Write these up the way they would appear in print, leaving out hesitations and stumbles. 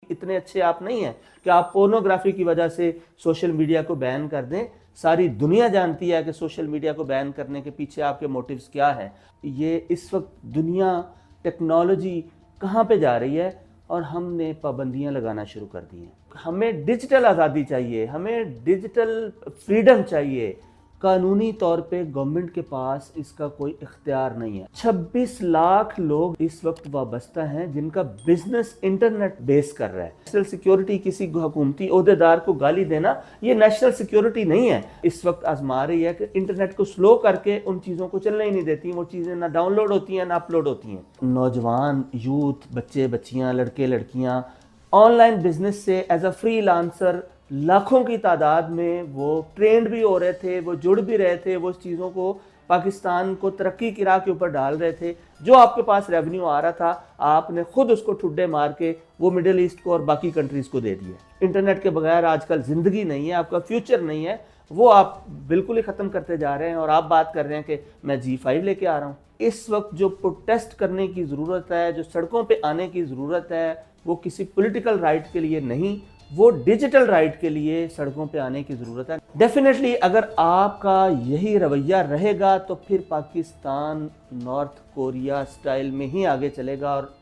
इतने अच्छे आप नहीं हैं कि आप पोर्नोग्राफी की वजह से सोशल मीडिया को बैन कर दें। सारी दुनिया जानती है कि सोशल मीडिया को बैन करने के पीछे आपके मोटिव्स क्या हैं। ये इस वक्त दुनिया, टेक्नोलॉजी कहाँ पे जा रही है और हमने पाबंदियां लगाना शुरू कर दी हैं। हमें डिजिटल आज़ादी चाहिए, हमें डिजिटल फ्रीडम चाहिए। कानूनी तौर पे गवर्नमेंट के पास इसका कोई इख्तियार नहीं है। 26 लाख लोग इस वक्त वाबस्ता हैं जिनका बिजनेस इंटरनेट बेस कर रहा है। नेशनल सिक्योरिटी, किसी हुकूमती ओहदेदार को गाली देना ये नेशनल सिक्योरिटी नहीं है। इस वक्त आजमा रही है कि इंटरनेट को स्लो करके उन चीज़ों को चलने ही नहीं देती। वो चीज़ें ना डाउनलोड होती हैं ना अपलोड होती हैं। नौजवान, यूथ, बच्चे बच्चियाँ, लड़के लड़कियाँ ऑनलाइन बिजनेस से एज अ फ्रीलांसर लाखों की तादाद में वो ट्रेंड भी हो रहे थे, वो जुड़ भी रहे थे, वो चीज़ों को पाकिस्तान को तरक्की की राह के ऊपर डाल रहे थे। जो आपके पास रेवेन्यू आ रहा था, आपने खुद उसको ठुड्डे मार के वो मिडिल ईस्ट को और बाकी कंट्रीज़ को दे दिए। इंटरनेट के बगैर आजकल ज़िंदगी नहीं है, आपका फ्यूचर नहीं है, वो आप बिल्कुल ही ख़त्म करते जा रहे हैं। और आप बात कर रहे हैं कि मैं G5 लेके आ रहा हूँ। इस वक्त जो प्रोटेस्ट करने की ज़रूरत है, जो सड़कों पे आने की ज़रूरत है, वो किसी पॉलिटिकल राइट के लिए नहीं, वो डिजिटल राइट के लिए सड़कों पे आने की ज़रूरत है। डेफिनेटली अगर आपका यही रवैया रहेगा तो फिर पाकिस्तान नॉर्थ कोरिया स्टाइल में ही आगे चलेगा। और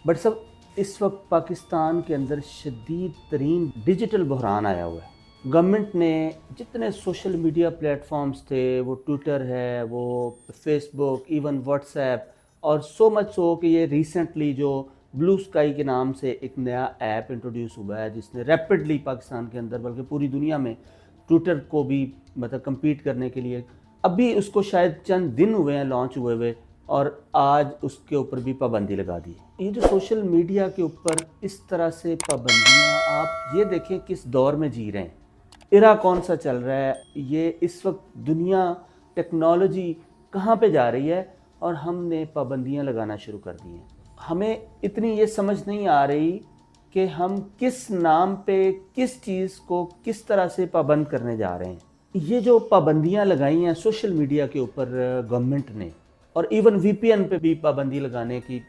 बट सब इस वक्त पाकिस्तान के अंदर शदीद तरीन डिजिटल बहरान आया हुआ है। गवर्नमेंट ने जितने सोशल मीडिया प्लेटफॉर्म्स थे, वो ट्विटर है, वो फेसबुक, इवन व्हाट्सएप, और सो मच सो कि ये रिसेंटली जो ब्लू स्काई के नाम से एक नया ऐप इंट्रोड्यूस हुआ है जिसने रैपिडली पाकिस्तान के अंदर बल्कि पूरी दुनिया में ट्विटर को भी मतलब कम्पीट करने के लिए, अभी उसको शायद चंद दिन हुए हैं लॉन्च हुए हुए, और आज उसके ऊपर भी पाबंदी लगा दी। ये जो सोशल मीडिया के ऊपर इस तरह से पाबंदियाँ, आप ये देखें किस दौर में जी रहे हैं, इरा कौन सा चल रहा है। ये इस वक्त दुनिया, टेक्नोलॉजी कहाँ पे जा रही है और हमने पाबंदियाँ लगाना शुरू कर दी हैं। हमें इतनी ये समझ नहीं आ रही कि हम किस नाम पे किस चीज़ को किस तरह से पाबंद करने जा रहे हैं। ये जो पाबंदियां लगाई हैं सोशल मीडिया के ऊपर गवर्नमेंट ने, और इवन VPN पे भी पाबंदी लगाने की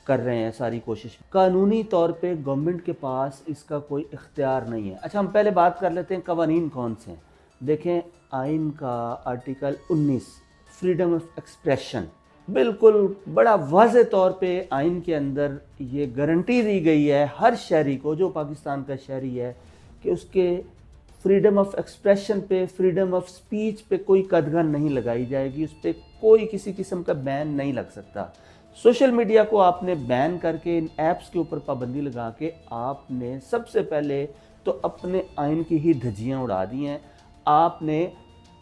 कर रहे हैं सारी कोशिश। कानूनी तौर पे गवर्नमेंट के पास इसका कोई इख्तियार नहीं है। अच्छा, हम पहले बात कर लेते हैं कवानीन कौन से हैं। देखें, आइन का आर्टिकल 19 फ्रीडम ऑफ एक्सप्रेशन, बिल्कुल बड़ा वाज़े तौर पे आइन के अंदर ये गारंटी दी गई है हर शहरी को, जो पाकिस्तान का शहरी है, कि उसके फ्रीडम ऑफ एक्सप्रेशन पे, फ्रीडम ऑफ स्पीच पे कोई कदगन नहीं लगाई जाएगी। उस पर कोई किसी किस्म का बैन नहीं लग सकता। सोशल मीडिया को आपने बैन करके इन ऐप्स के ऊपर पाबंदी लगा के आपने सबसे पहले तो अपने आइन की ही धज्जियाँ उड़ा दी हैं। आपने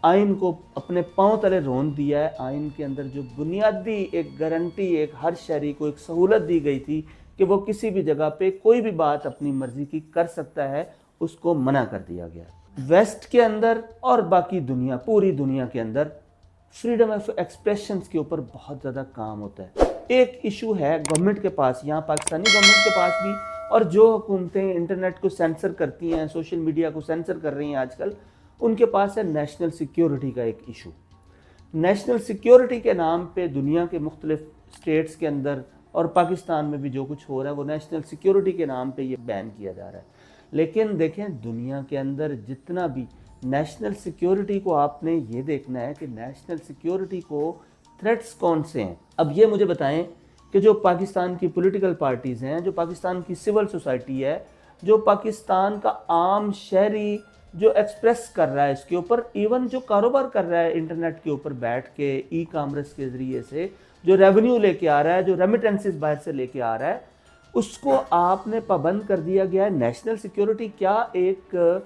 आइन को अपने पांव तले रोन दिया है। आइन के अंदर जो बुनियादी एक गारंटी, एक हर शहरी को एक सहूलत दी गई थी कि वो किसी भी जगह पे कोई भी बात अपनी मर्जी की कर सकता है, उसको मना कर दिया गया। वेस्ट के अंदर और बाकी दुनिया, पूरी दुनिया के अंदर फ्रीडम ऑफ एक्सप्रेशन के ऊपर बहुत ज़्यादा काम होता है। एक इशू है गवर्नमेंट के पास, यहाँ पाकिस्तानी गवर्नमेंट के पास भी, और जो हुकूमतें इंटरनेट को सेंसर करती हैं, सोशल मीडिया को सेंसर कर रही हैं आजकल, उनके पास है नेशनल सिक्योरिटी का एक इशू। नेशनल सिक्योरिटी के नाम पे दुनिया के मुख्तलिफ स्टेट्स के अंदर और पाकिस्तान में भी जो कुछ हो रहा है वो नेशनल सिक्योरिटी के नाम पे ये बैन किया जा रहा है। लेकिन देखें, दुनिया के अंदर जितना भी नेशनल सिक्योरिटी को आपने ये देखना है कि नेशनल सिक्योरिटी को थ्रेट्स कौन से हैं। अब ये मुझे बताएं कि जो पाकिस्तान की पॉलिटिकल पार्टीज़ हैं, जो पाकिस्तान की सिविल सोसाइटी है, जो पाकिस्तान का आम शहरी जो एक्सप्रेस कर रहा है इसके ऊपर, इवन जो कारोबार कर रहा है इंटरनेट के ऊपर बैठ के ई कॉमर्स के ज़रिए से, जो रेवेन्यू लेके आ रहा है, जो रेमिटेंसेस बाहर से लेके आ रहा है, उसको आपने पाबंद कर दिया गया है। नेशनल सिक्योरिटी क्या एक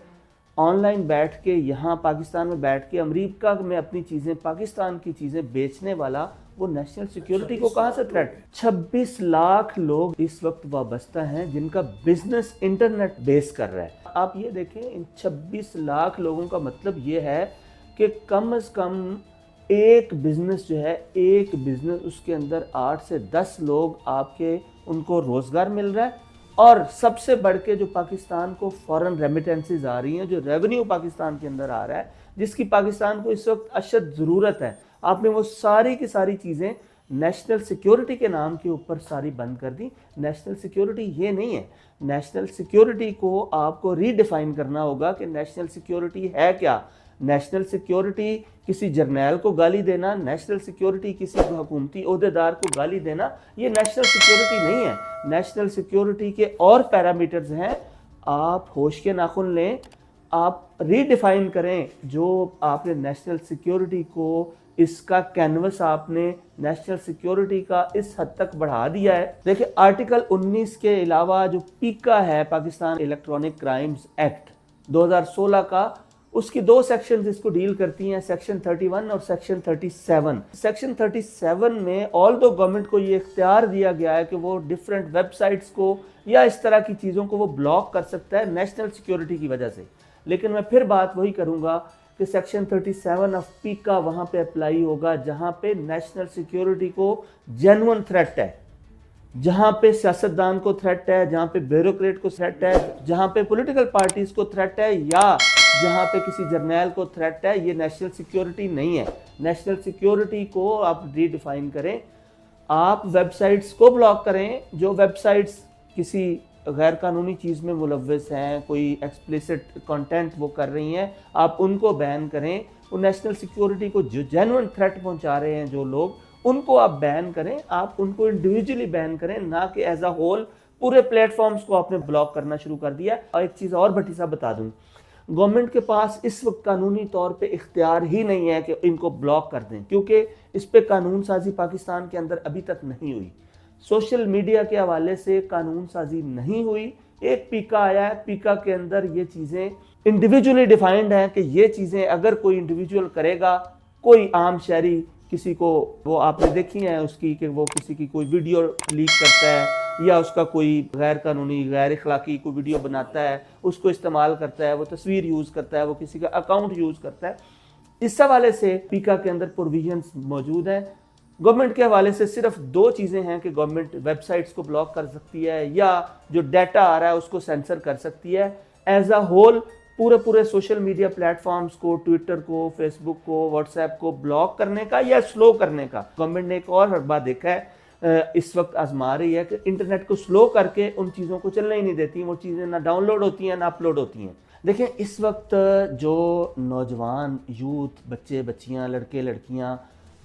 ऑनलाइन बैठ के यहाँ पाकिस्तान में बैठ के अमेरिका में अपनी चीज़ें, पाकिस्तान की चीज़ें बेचने वाला, वो नेशनल सिक्योरिटी को कहाँ से थ्रेट। 26 लाख लोग इस वक्त वाबस्ता हैं जिनका बिजनेस इंटरनेट बेस कर रहा है। आप ये देखें, इन 26 लाख लोगों का मतलब ये है कि कम से कम एक बिजनेस जो है, एक बिजनेस उसके अंदर 8 से 10 लोग आपके, उनको रोज़गार मिल रहा है। और सबसे बढ़ के जो पाकिस्तान को फॉरेन रेमिटेंसेस आ रही हैं, जो रेवेन्यू पाकिस्तान के अंदर आ रहा है, जिसकी पाकिस्तान को इस वक्त अशद ज़रूरत है, आपने वो सारी की सारी चीज़ें नेशनल सिक्योरिटी के नाम के ऊपर सारी बंद कर दी। नेशनल सिक्योरिटी ये नहीं है। नेशनल सिक्योरिटी को आपको रीडिफाइन करना होगा कि नेशनल सिक्योरिटी है क्या। नेशनल सिक्योरिटी किसी जर्नैल को गाली देना, नेशनल सिक्योरिटी किसी हुकूमती ओहदेदार को गाली देना, ये नेशनल सिक्योरिटी नहीं है। नेशनल सिक्योरिटी के और पैरामीटर्स हैं, आप होश के नाखुन लें, आप रीडिफाइन करें जो आपने नेशनल सिक्योरिटी को, इसका कैनवस आपने नेशनल सिक्योरिटी का इस हद तक बढ़ा दिया है। देखिए आर्टिकल 19 के अलावा जो पीका है, पाकिस्तान इलेक्ट्रॉनिक क्राइम्स एक्ट 2016 का, उसकी दो सेक्शन इसको डील करती हैं, सेक्शन 31 और सेक्शन 37। सेक्शन 37 में ऑल दो गवर्नमेंट को ये इख्तियार दिया गया है कि वो डिफरेंट वेबसाइट्स को या इस तरह की चीज़ों को वो ब्लॉक कर सकता है नेशनल सिक्योरिटी की वजह से। लेकिन मैं फिर बात वही करूंगा कि सेक्शन 37 ऑफ पीका वहां पे अप्लाई होगा जहां पे नेशनल सिक्योरिटी को जेन्युइन थ्रेट है, जहां पे सियासतदान को थ्रेट है, जहां पे ब्यूरोक्रेट को थ्रेट है, जहां पे पॉलिटिकल पार्टीज को थ्रेट है, या जहां पे किसी जर्नैल को थ्रेट है। ये नेशनल सिक्योरिटी नहीं है। नेशनल सिक्योरिटी को आप रीडिफाइन करें, आप वेबसाइट्स को ब्लॉक करें जो वेबसाइट्स किसी गैर कानूनी चीज़ में मुलव्वस हैं, कोई एक्सप्लिसिट कंटेंट वो कर रही हैं, आप उनको बैन करें। वो नेशनल सिक्योरिटी को जो जेन्युइन थ्रेट पहुंचा रहे हैं जो लोग, उनको आप बैन करें, आप उनको इंडिविजुअली बैन करें, ना कि एज अ होल पूरे प्लेटफॉर्म्स को आपने ब्लॉक करना शुरू कर दिया। और एक चीज़ और भट्टी साहब बता दूं, गवर्नमेंट के पास इस वक्त कानूनी तौर पे इख्तियार ही नहीं है कि इनको ब्लॉक कर दें, क्योंकि इस पे कानून साजी पाकिस्तान के अंदर अभी तक नहीं हुई। सोशल मीडिया के हवाले से कानून साजी नहीं हुई। एक पीका आया है, पीका के अंदर ये चीज़ें इंडिविजुअली डिफाइंड हैं कि ये चीज़ें अगर कोई इंडिविजुअल करेगा, कोई आम शहरी किसी को, वो आपने देखी है उसकी कि वो किसी की कोई वीडियो लीक करता है या उसका कोई गैर कानूनी गैर अखलाकी कोई वीडियो बनाता है, उसको इस्तेमाल करता है, वो तस्वीर यूज़ करता है, वो किसी का अकाउंट यूज़ करता है। इस हवाले से पीका के अंदर प्रोविजंस मौजूद हैं। गवर्नमेंट के हवाले से सिर्फ दो चीज़ें हैं कि गवर्नमेंट वेबसाइट्स को ब्लॉक कर सकती है या जो डाटा आ रहा है उसको सेंसर कर सकती है। एज अ होल पूरे सोशल मीडिया प्लेटफॉर्म्स को, ट्विटर को, फेसबुक को, व्हाट्सएप को ब्लॉक करने का या स्लो करने का। गवर्नमेंट ने एक और बात देखा है, इस वक्त आजमा रही है कि इंटरनेट को स्लो करके उन चीज़ों को चलने ही नहीं देती, वो चीज़ें ना डाउनलोड होती हैं ना अपलोड होती हैं। देखें इस वक्त जो नौजवान यूथ, बच्चे बच्चियाँ, लड़के लड़कियाँ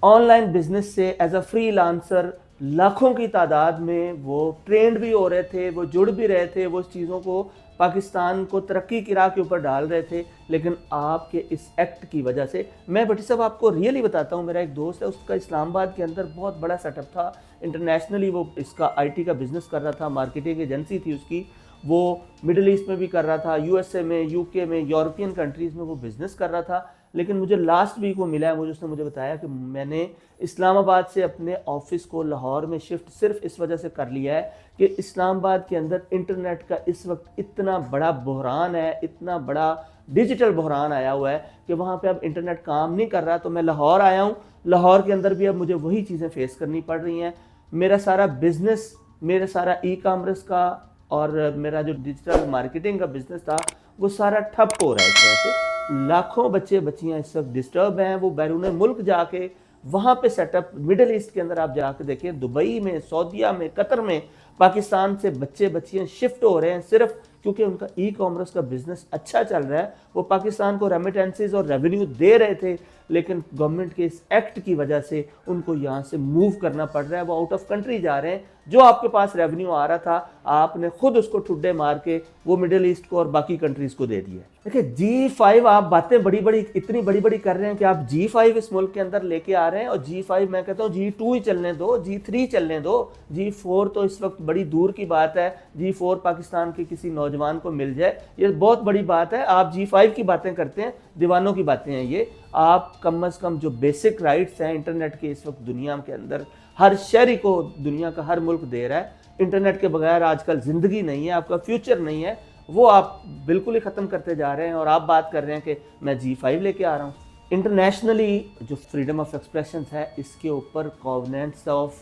ऑनलाइन बिजनेस से एज अ फ्रीलांसर लाखों की तादाद में वो ट्रेंड भी हो रहे थे, वो जुड़ भी रहे थे, वो चीज़ों को पाकिस्तान को तरक्की की राह के ऊपर डाल रहे थे। लेकिन आपके इस एक्ट की वजह से, मैं भट्टी साहब आपको रियली बताता हूँ, मेरा एक दोस्त है, उसका इस्लामाबाद के अंदर बहुत बड़ा सेटअप था, इंटरनेशनली वो इसका आईटी का बिजनेस कर रहा था, मार्केटिंग एजेंसी थी उसकी, वो मिडिल ईस्ट में भी कर रहा था, यूएसए में, यूके में, यूरोपियन कंट्रीज़ में वो बिज़नेस कर रहा था। लेकिन मुझे लास्ट वीक वो मिला है, उसने मुझे बताया कि मैंने इस्लामाबाद से अपने ऑफिस को लाहौर में शिफ्ट सिर्फ इस वजह से कर लिया है कि इस्लामाबाद के अंदर इंटरनेट का इस वक्त इतना बड़ा बहरान है, इतना बड़ा डिजिटल बहरान आया हुआ है कि वहाँ पे अब इंटरनेट काम नहीं कर रहा। तो मैं लाहौर आया हूँ, लाहौर के अंदर भी अब मुझे वही चीज़ें फेस करनी पड़ रही हैं। मेरा सारा बिजनेस, मेरा सारा ई कॉमर्स का और मेरा जो डिजिटल मार्केटिंग का बिजनेस था वो सारा ठप हो रहा है। इस तरह से लाखों बच्चे बच्चियां इस वक्त डिस्टर्ब हैं। वो बैरून मुल्क जाके वहाँ पे सेटअप, मिडिल ईस्ट के अंदर आप जाके देखें, दुबई में, सऊदीया में, कतर में पाकिस्तान से बच्चे बच्चियां शिफ्ट हो रहे हैं सिर्फ क्योंकि उनका ई कॉमर्स का बिजनेस अच्छा चल रहा है। वो पाकिस्तान को रेमिटेंसेज और रेवेन्यू दे रहे थे, लेकिन गवर्नमेंट के इस एक्ट की वजह से उनको यहाँ से मूव करना पड़ रहा है, वो आउट ऑफ कंट्री जा रहे हैं। जो आपके पास रेवेन्यू आ रहा था आपने खुद उसको ठुड्डे मार के वो मिडिल ईस्ट को और बाकी कंट्रीज को दे दिया। देखिए G5, आप बातें बड़ी बड़ी, इतनी बड़ी बड़ी कर रहे हैं कि आप G5 इस मुल्क के अंदर लेके आ रहे हैं, और G5 मैं कहता हूँ G2 ही चलने दो, G3 चलने दो, G4 तो इस वक्त बड़ी दूर की बात है। G4 पाकिस्तान के किसी नौजवान को मिल जाए ये बहुत बड़ी बात है। आप G5 की बातें करते हैं, दीवानों की बातें हैं ये। आप कम अज़ कम जो बेसिक राइट्स हैं इंटरनेट के इस वक्त दुनिया के अंदर हर शहरी को दुनिया का हर मुल्क दे रहा है। इंटरनेट के बगैर आजकल ज़िंदगी नहीं है, आपका फ्यूचर नहीं है, वो आप बिल्कुल ही ख़त्म करते जा रहे हैं। और आप बात कर रहे हैं कि मैं G5 लेके आ रहा हूँ। इंटरनेशनली जो फ्रीडम ऑफ एक्सप्रेशन है इसके ऊपर covenants of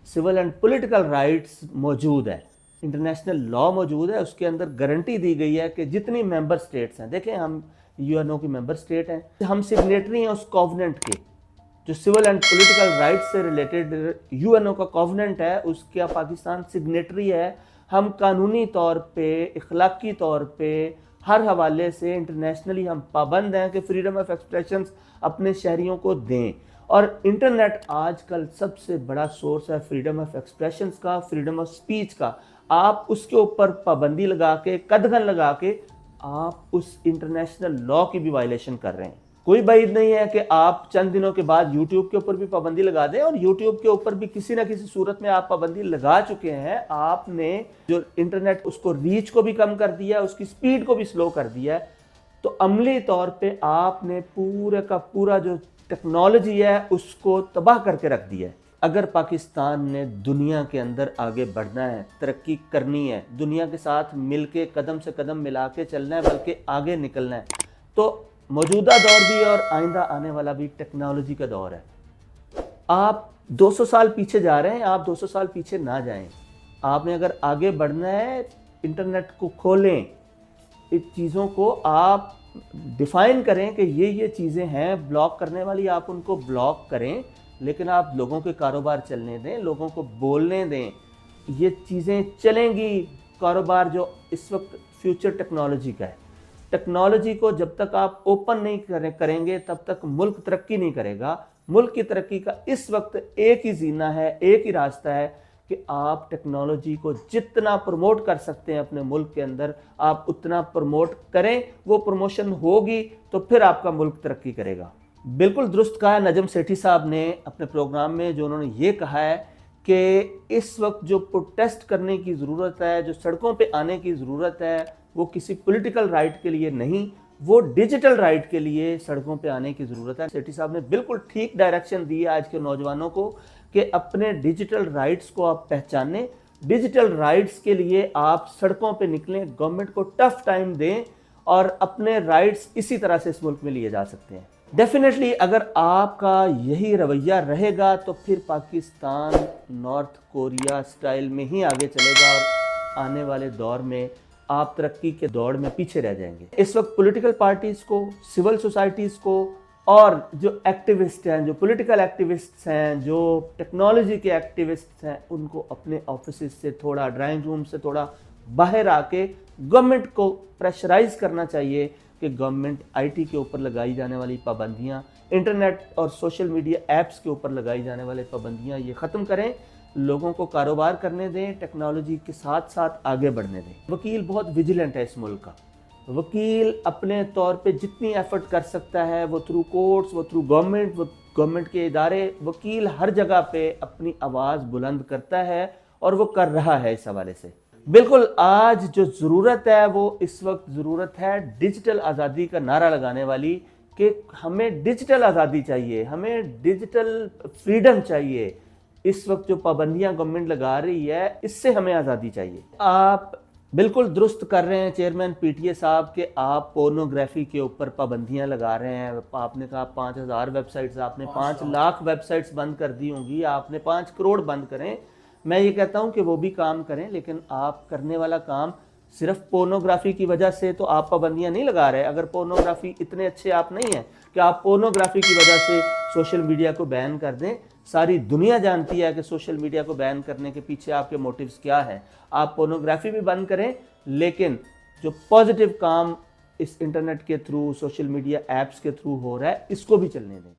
civil and political rights मौजूद है, इंटरनेशनल लॉ मौजूद है, उसके अंदर गारंटी दी गई है कि जितनी मेंबर स्टेट्स हैं, देखें हम यूएनओ की मेंबर स्टेट हैं, हम सिग्नेटरी हैं उस कॉवेनेंट के, जो सिविल एंड पॉलिटिकल राइट्स से रिलेटेड यूएनओ का कॉवेनेंट है उसका पाकिस्तान सिग्नेटरी है। हम कानूनी तौर पे, इखलाकी तौर पे, हर हवाले से इंटरनेशनली हम पाबंद हैं कि फ्रीडम ऑफ एक्सप्रेशन अपने शहरियों को दें। और इंटरनेट आजकल सबसे बड़ा सोर्स है फ्रीडम ऑफ एक्सप्रेशन का, फ्रीडम ऑफ स्पीच का। आप उसके ऊपर पाबंदी लगा के, कदगन लगा के आप उस इंटरनेशनल लॉ की भी वायलेशन कर रहे हैं। कोई बात नहीं है कि आप चंद दिनों के बाद यूट्यूब के ऊपर भी पाबंदी लगा दें, और यूट्यूब के ऊपर भी किसी ना किसी सूरत में आप पाबंदी लगा चुके हैं। आपने जो इंटरनेट उसको रीच को भी कम कर दिया, उसकी स्पीड को भी स्लो कर दिया है। तो अमली तौर पे आपने पूरे का पूरा जो टेक्नोलॉजी है उसको तबाह करके रख दिया है। अगर पाकिस्तान ने दुनिया के अंदर आगे बढ़ना है, तरक्की करनी है, दुनिया के साथ मिलके कदम से कदम मिला के चलना है, बल्कि आगे निकलना है, तो मौजूदा दौर भी और आइंदा आने वाला भी टेक्नोलॉजी का दौर है। आप 200 साल पीछे जा रहे हैं, आप 200 साल पीछे ना जाएं। आपने अगर आगे बढ़ना है, इंटरनेट को खोलें, इस चीज़ों को आप डिफाइन करें कि ये चीज़ें हैं ब्लॉक करने वाली, आप उनको ब्लॉक करें, लेकिन आप लोगों के कारोबार चलने दें, लोगों को बोलने दें। ये चीज़ें चलेंगी। कारोबार जो इस वक्त फ्यूचर टेक्नोलॉजी का है, टेक्नोलॉजी को जब तक आप ओपन नहीं करेंगे तब तक मुल्क तरक्की नहीं करेगा। मुल्क की तरक्की का इस वक्त एक ही जीना है, एक ही रास्ता है कि आप टेक्नोलॉजी को जितना प्रमोट कर सकते हैं अपने मुल्क के अंदर, आप उतना प्रमोट करें। वो प्रमोशन होगी तो फिर आपका मुल्क तरक्की करेगा। बिल्कुल दुरुस्त कहा है नजम सेठी साहब ने अपने प्रोग्राम में, जो उन्होंने ये कहा है कि इस वक्त जो प्रोटेस्ट करने की ज़रूरत है, जो सड़कों पे आने की ज़रूरत है, वो किसी पॉलिटिकल राइट के लिए नहीं, वो डिजिटल राइट के लिए सड़कों पे आने की ज़रूरत है। सेठी साहब ने बिल्कुल ठीक डायरेक्शन दी है आज के नौजवानों को कि अपने डिजिटल राइट्स को आप पहचानें, डिजिटल राइट्स के लिए आप सड़कों पे निकलें, गवर्नमेंट को टफ टाइम दें, और अपने राइट्स इसी तरह से इस मुल्क में लिए जा सकते हैं। डेफिनेटली अगर आपका यही रवैया रहेगा तो फिर पाकिस्तान नॉर्थ कोरिया स्टाइल में ही आगे चलेगा, और आने वाले दौर में आप तरक्की के दौड़ में पीछे रह जाएंगे। इस वक्त पॉलिटिकल पार्टीज को, सिविल सोसाइटीज़ को, और जो एक्टिविस्ट हैं, जो पॉलिटिकल एक्टिविस्ट्स हैं, जो टेक्नोलॉजी के एक्टिविस्ट्स हैं, उनको अपने ऑफिस से थोड़ा, ड्राइंग रूम से थोड़ा बाहर आके गवर्नमेंट को प्रेशराइज करना चाहिए कि गवर्नमेंट आईटी के ऊपर लगाई जाने वाली पाबंदियां, इंटरनेट और सोशल मीडिया ऐप्स के ऊपर लगाई जाने वाली पाबंदियां ये ख़त्म करें, लोगों को कारोबार करने दें, टेक्नोलॉजी के साथ साथ आगे बढ़ने दें। वकील बहुत विजिलेंट है इस मुल्क का। वकील अपने तौर पे जितनी एफर्ट कर सकता है, वो थ्रू कोर्ट्स, वो थ्रू गवर्नमेंट, वो गवर्नमेंट के इदारे, वकील हर जगह पे अपनी आवाज़ बुलंद करता है, और वो कर रहा है। इस हवाले से बिल्कुल आज जो ज़रूरत है, वो इस वक्त ज़रूरत है डिजिटल आज़ादी का नारा लगाने वाली, कि हमें डिजिटल आज़ादी चाहिए, हमें डिजिटल फ्रीडम चाहिए। इस वक्त जो पाबंदियां गवर्नमेंट लगा रही है, इससे हमें आज़ादी चाहिए। आप बिल्कुल दुरुस्त कर रहे हैं चेयरमैन पीटीए साहब कि आप पोर्नोग्राफी के ऊपर पाबंदियां लगा रहे हैं। आपने कहा 5000 वेबसाइट्स, आपने 5 लाख वेबसाइट्स बंद कर दी होंगी, आपने 5 करोड़ बंद करें। मैं ये कहता हूं कि वो भी काम करें, लेकिन आप करने वाला काम सिर्फ पोर्नोग्राफी की वजह से तो आप पाबंदियां नहीं लगा रहे। अगर पोर्नोग्राफी इतने अच्छे आप नहीं हैं कि आप पोर्नोग्राफी की वजह से सोशल मीडिया को बैन कर दें, सारी दुनिया जानती है कि सोशल मीडिया को बैन करने के पीछे आपके मोटिव्स क्या है। आप पोर्नोग्राफी भी बंद करें, लेकिन जो पॉजिटिव काम इस इंटरनेट के थ्रू, सोशल मीडिया ऐप्स के थ्रू हो रहा है, इसको भी चलने दें।